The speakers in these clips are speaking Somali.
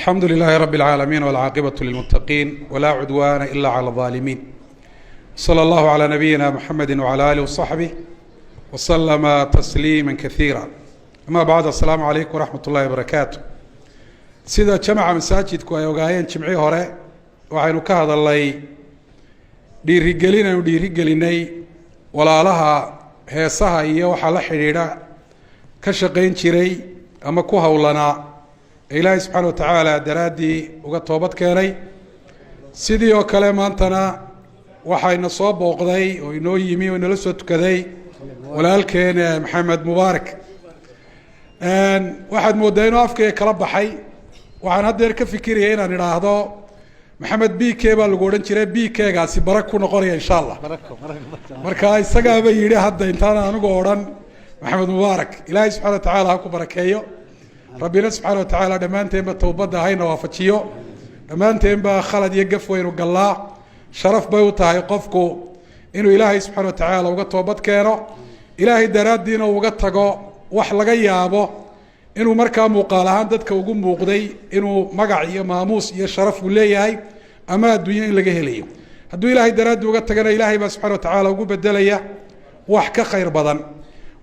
الحمد لله رب العالمين والعاقبة للمتقين ولا عدوان إلا على الظالمين صلى الله على نبينا محمد وعلى آله وصحبه وسلم تسليما كثيرا أما بعد السلام عليكم ورحمة الله وبركاته سيدا جمع مساجدكم أي وقايين جمعي هراء وعينو كهذا الله dhiirigelinay walaalaha heesaha iyo waxa la xiriira ka shaqeyn jiray ama ku hawlana Ilaahay subhanahu wa ta'ala daraadii uga toobad keenay sidii oo kale maantana waxayna soo booqday oo inoo yimi oo nala soo tukaday walaalkeen Maxamed Mubaarak waxaad moodaa inuu afkee kala baxay waxaan hadda ka fikirayay inaan iraahdo محمد بيكي baa lagu oran jiray biikeegaasi barak ku noqonaya insha Allah marka isaga ba yiri hadda intaan anigu oran maxamed mubaarak ilaahay subhanahu wa ta'ala ku barakeeyo rabbina subhanahu wa ta'ala dhamaanteen ba toobada hayna waafajiyo dhamaanteen ba khalad iyo gaf weyn u galaa sharaf bay u tahay qofku inuu ilaahay subhanahu wa ta'ala uga toobad keeno ilaahay daraadiina uga tago wax laga yaabo inuu markaa muuqaal ahaan dadka ugu muuqday inuu magac iyo maamuus iyo sharaf u leeyahay ama adduunyo in laga helayo hadduu ilaahay daraadii uga tagana ilaahay baa subxaana wa tacaala ugu bedelaya wax ka khayr badan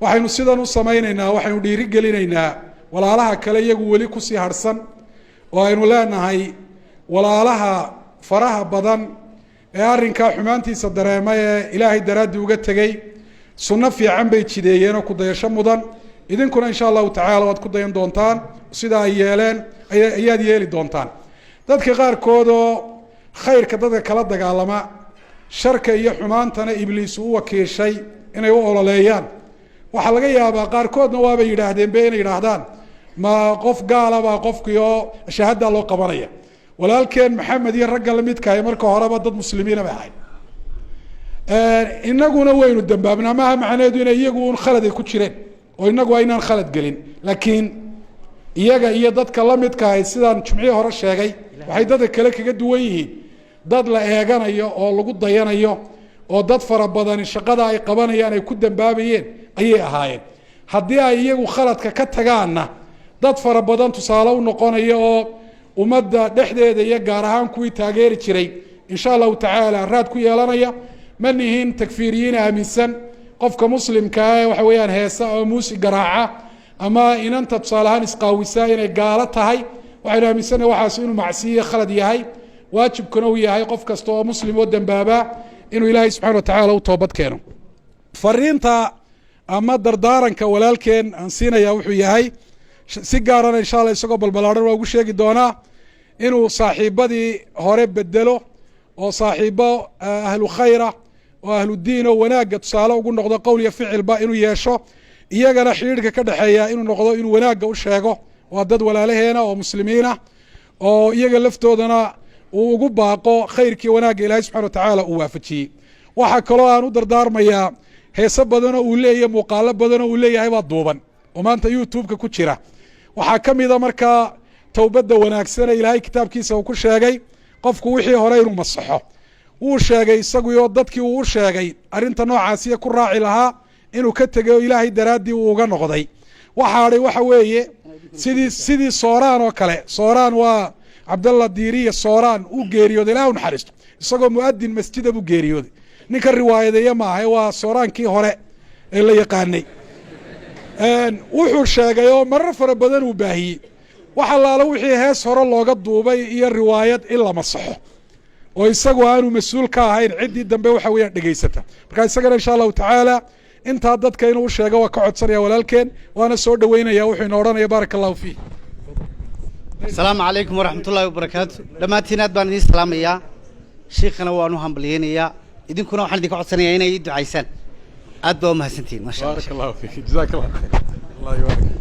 waxaynu sidan u samaynaynaa waxaynu dhiirigelinaynaa walaalaha kale iyagu weli kusii harsan oo aynu leenahay walaalaha faraha badan ee arrinkaa xumaantiisa dareemay ee ilaahay daraadii uga tegay sunno fiican bay jideeyeen oo ku dayasho mudan idinkuna insha Allah ta'ala wad ku dayan doontaan sida ay yeeleen ayaad yeeli doontaan dadka qaar kood oo khayrka dadka kala dagaalama sharka iyo xumaantana ibliis uu wakiishay inay u ololeeyaan waxa laga yaabaa qaar koodna waaba yiraahdeen been yiraahdaan ma qof gaalaba qofkiyo shahada loo qabanaya walaalkeen maxamed iyo rag lamidka ay marka horeba dad muslimiin ah ahay inaguna waynu dambaabnaa ma macnaheedu inay iyagu khalad ay ku jireen oo inagu aynaan khalad gelin laakiin iyaga iyo dadka la midka ah sidaan jumciye hore sheegay waxay dadka kale kaga duwan yihiin dad la eeganayo oo lagu dayanayo oo dad fara badan shaqada ay qabanayaan ay ku dambaabayeen ayay ahaayeen haddii ay iyagu khaladka ka tagaana dad fara badan tusaale u noqonayo oo ummadda dhexdeeda iyo gaar ahaan kuwii taageeri jiray insha Allah ta'ala raad ku yeelanaya manihin takfiiriyiin aaminsan qofka muslimka ah waxa weeyaan heesa oo muusi garaaca ama inanta tusaalahan isqaawisa inay gaala tahay waxayna aaminsanay waxaas inuu macsiyo khalad yahay waajibkuna uu yahay qof kasta oo muslim oo dambaaba inuu ilaahay subhanahu wa ta'ala u toobad keeno fariinta ama dardaaranka walaalkeen aan siinaya wuxuu yahay si gaar ah insha Allah isagoo balbalaaran waa ugu sheegi doonaa inuu saaxiibadii hore bedelo oo saaxiibo ahlu khayra وأهل الدين وناقة تصالح وقول نقضى قول يفعل با إنه يشوا إيانا حيرك كده حيا إنه نقضى إنه وناقة وشاقه وعدد ولا لهنا ومسلمين وإيانا لفتو دنا وقول باقو خير كي وناقة إلهي سبحانه وتعالى ووافتشي وحكالله أنو دردار ميا هي سبادنا أوليه مقالب بدنا أوليه هاي دوبا وما أنت يوتيوب ككتشرة وحكم إذا مركا توبد وناقة سنة إلهي كتاب كيسا وكل شاقي قفكو وحي هورينو مصحه uu sheegay isagu iyo dadkii uu sheegay arinta noocaas ku raaci lahaa inuu ka tago ilaahay daraadii uu uga noqday waxa weeye sidii sooraan oo kale sooraan waa Abdullah Diiriye sooraan uu geeriyooday ilaahu naxariisto isagoo muadin masjid abu geeriyooday ninka riwaayadeeya ma ahay waa sooraankii hore ee la yaqaanay wuxuu sheegay oo marar fara badan uu baahiyay waxa laalo wixii hees hore looga duubay iyo riwaayad ila masaxo oo isagu aanu mas'uul ka ahayn cidii dambe waxa weeyaan dhageysata marka isagana insha Allah ta'ala inta dadka inuu sheego waa ka codsanaya walaalkeen waana soo dhaweynaya wuxuu inoo oranaya barakallahu fi السلام عليكم ورحمة الله وبركاته دماتينات بان idin salaamaya sheekhana waanu hambalyeynaya idinkuna waxaan idin ka codsanayaa inay ducaysaan aad baa mahadsantiin ma sha Allah barakallahu fi jazakallahu Allah yubarak